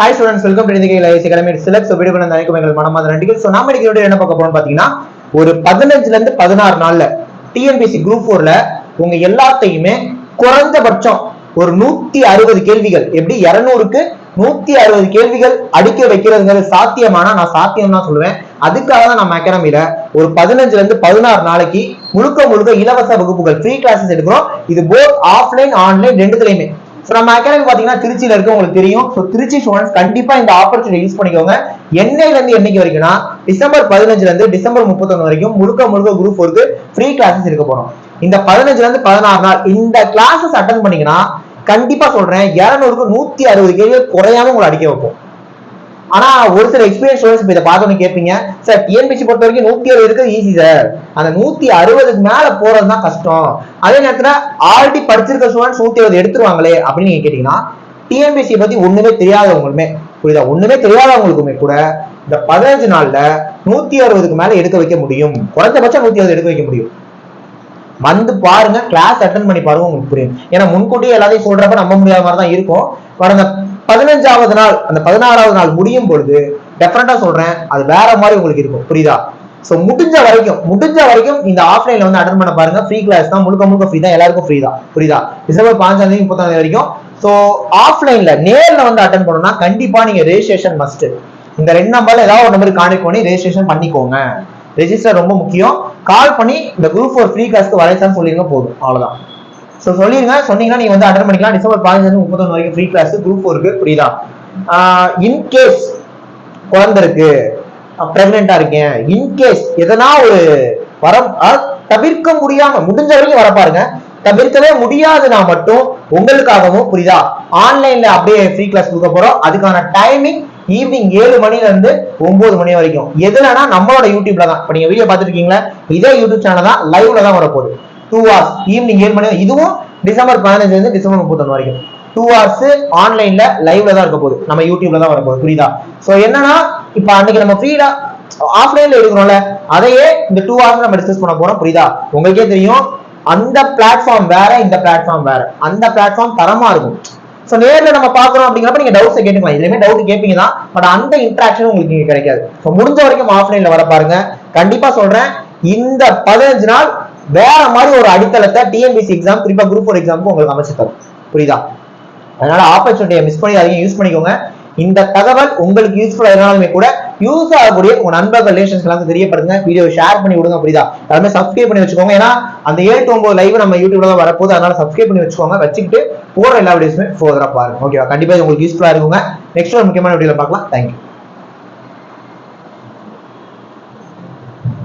Hi students, welcome to the Live Academy. Select so video பண்ண நினைக்கும் எங்கள் மனமார்ந்த நன்றிகள். சோ நாம இன்னைக்கு என்ன பார்க்க போறோம் பாத்தீங்கன்னா ஒரு 15ல இருந்து 16 நாள்ல TNPSC Group 4ல உங்க எல்லாத்தையுமே குறைந்தபட்சம் ஒரு 160 கேள்விகள் எப்படி 200க்கு 160 கேள்விகள் அடிக்க வைக்கிறதுங்கிறது சாத்தியமானா நான் சாத்தியம் தான் சொல்லுவேன். அதுக்காக தான் நம்ம அகாடமில ஒரு 15ல இருந்து 16 நாளைக்கு முழுக்க இலவச வகுப்புகள் ஃப்ரீ கிளாஸஸ் எடுக்கிறோம். இது போத் ஆஃப்லைன் ஆன்லைன் ரெண்டுத்துலயுமே. நம்ம அகாடமி பாத்தீங்கன்னா திருச்சியில இருக்கு, உங்களுக்கு தெரியும். சோ திருச்சி ஸ்டூடெண்ட்ஸ் கண்டிப்பா இந்த ஆப்பர்ச்சுனிட்டி யூஸ் பண்ணிக்கோங்க. என்னையில இருந்து என்னைக்கு வரைக்கும்னா டிசம்பர் 15ல இருந்து டிசம்பர் 31 வரைக்கும் முழுக்க குரூப் 4க்கு ஃப்ரீ கிளாஸஸ் எடுக்க போறோம். இந்த 15ல இருந்து 16 நாள் இந்த கிளாஸஸ் அட்டெண்ட் பண்ணீங்கன்னா கண்டிப்பா சொல்றேன் 200க்கு 160 கேள்வி குறையாம உங்களை அடிக்க வைப்போம். ஆனா ஒரு சில எக்ஸ்பீரியன்ஸ் ஸ்டூடெண்ட்ஸ் இதை பார்த்தோன்னு கேட்பீங்க, சார் டிஎன்பிஎஸ்சி பொறுத்த வரைக்கும் 160 இருக்கிறது ஈஸி சார், அந்த 160க்கு மேல போறதுதான் கஷ்டம், அதே நேரத்துல ஆல்ரெடி படிச்சிருக்க ஸ்டூடெண்ட்ஸ் 160 எடுத்துருவாங்களே அப்படின்னு நீங்க கேட்டீங்கன்னா டிஎன்பிஎஸ்சி பத்தி ஒண்ணுமே தெரியாதவங்களுமே புரியுதா, ஒண்ணுமே தெரியாதவங்களுக்குமே கூட இந்த 15 நாள்ல 160க்கு மேல எடுக்க வைக்க முடியும். குறைஞ்சபட்சம் 160 எடுக்க வைக்க முடியும். வந்து பாருங்க, கிளாஸ் அட்டெண்ட் பண்ணி பாருங்க, உங்களுக்கு புரியும். ஏன்னா முன்கூட்டியே எல்லாத்தையும் சொல்றப்ப நம்ப முடியாத மாதிரி தான் இருக்கும். அந்த 15வது நாள் அந்த 16வது நாள் முடியும் பொழுது டெஃபினட்டா சொல்றேன் அது வேற மாதிரி உங்களுக்கு இருக்கும், புரியுதா? சோ முடிஞ்ச வரைக்கும் இந்த ஆஃப்லைன்ல வந்து அட்டெண்ட் பண்ண பாருங்க. ஃப்ரீ கிளாஸ் தான், முழுக்க ஃப்ரீ தான், எல்லாருக்கும் ஃப்ரீ தான், புரியுதா? டிசம்பர் 5 30 வரைக்கும். சோ ஆஃப்லைன்ல நேர்ல வந்து அட்டெண்ட் பண்ணணும்னா கண்டிப்பா நீங்க ரெஜிஸ்ட்ரேஷன் மஸ்ட். இந்த 2 நம்பர்ல ஏதாவது ஒரு நம்பருக்கு கான்டாக்ட் பண்ணி ரெஜிஸ்ட்ரேஷன் பண்ணிக்கோங்க. ரெஜிஸ்டர் ரொம்ப முக்கியம். கால் பண்ணி இந்த குரூப் 4 ஃப்ரீ கிளாஸ்க்கு வரைச்சான்னு சொல்லிருங்க, போதும், அவ்வளவுதான். சோ சொல்லிருங்க, சொன்னீங்கன்னா நீங்க வந்து அட்டெண்ட் பண்ணிக்கலாம். டிசம்பர் 15 31 வரைக்கும் ஃப்ரீ கிளாஸ் குரூப் 4க்கு, புரியுதா? இன்கேஸ் குழந்தை இருக்கு, பிரெக்னெண்டா இருக்கேன், இன்கேஸ் எதனா ஒரு தவிர்க்க முடியாம முடிஞ்ச வரைக்கும் வர பாருங்க. தவிர்க்கவே முடியாதுன்னா மட்டும் உங்களுக்காகவும், புரியுதா, ஆன்லைன்ல அப்படியே ஃப்ரீ கிளாஸ் கொடுக்க போறோம். அதுக்கான டைமிங் ஈவினிங் 7 மணில இருந்து 9 மணி வரைக்கும். எதுலன்னா நம்மளோட யூடியூப்ல தான். இப்ப நீங்க வீடியோ பாத்துருக்கீங்களா, இதே யூடியூப் சேனல் தான், லைவ்ல தான் வரப்போகுது. 2 hours ஈவினிங் 7 மணி. இதுவும் டிசம்பர் 15 இருந்து டிசம்பர் 31 வரைக்கும் 2 hours ஆன்லைன்ல லைவ்ல தான் இருக்க போகுது, நம்ம யூடியூப்ல தான் வரப்போகுது, புரியுதா? சோ என்னன்னா இப்ப அன்னைக்கு நம்ம ஃப்ரீடா ஆஃப்லைன்ல எடுக்கிறோம்ல, அதையே இந்த 2 hours நம்ம டிஸ்கஸ் பண்ண போறோம், புரியுதா? உங்களுக்கே தெரியும், அந்த பிளாட்ஃபார்ம் வேற, இந்த பிளாட்ஃபார்ம் வேற. அந்த பிளாட்ஃபார்ம் தரமா இருக்கும். சோ நேர்ல நம்ம பாக்குறோம் அப்படிங்கிறப்ப நீங்க டவுட்ஸ் கேட்டுக்கலாம், இதுலயுமே டவுட் கேட்பீங்க தான், பட் அந்த இன்டராக்ஷன் உங்களுக்கு இங்க கிடைக்காது. சோ முடிஞ்ச வரைக்கும் ஆஃப்லைன்ல வர பாருங்க. கண்டிப்பா சொல்றேன், இந்த 15 நாள் வேற மாதிரி ஒரு அடித்தளத்தை டிஎன்பிஎஸ்சி எக்ஸாம், குறிப்பா குரூப் 4 எக்ஸாமுக்கு உங்களுக்கு அமைச்சு தரும், புரியுதா? அதனால ஆப்பர்ச்சுனிட்டியை மிஸ் பண்ணி அதிகம் யூஸ் பண்ணிக்கோங்க. இந்த தகவல் உங்களுக்கு யூஸ்ஃபுல்லா இருந்தாலுமே கூட யூஸ் ஆகக்கூடிய உங்க நண்பர்கள் ரிலேஷன்ஸ் எல்லாம் தெரியப்படுத்துங்க, வீடியோ ஷேர் பண்ணி விடுங்க, புரியுதா? எல்லாமே சப்ஸ்கிரைப் பண்ணி வச்சுக்கோங்க. ஏன்னா அந்த 7 to 9 லைவ் நம்ம யூடியூப்ல தான் வரப்போகுது, அதனால சப்ஸ்கிரைப் பண்ணி வச்சுக்கோங்க. வச்சுக்கிட்டு போற எல்லா வீடியோஸுமே ஃபர்தரா பாருங்க, ஓகேவா? கண்டிப்பா உங்களுக்கு யூஸ்ஃபுல்லா இருக்குங்க. நெக்ஸ்ட் ஒரு முக்கியமான வீடியோல பார்க்கலாம். தேங்க்யூ.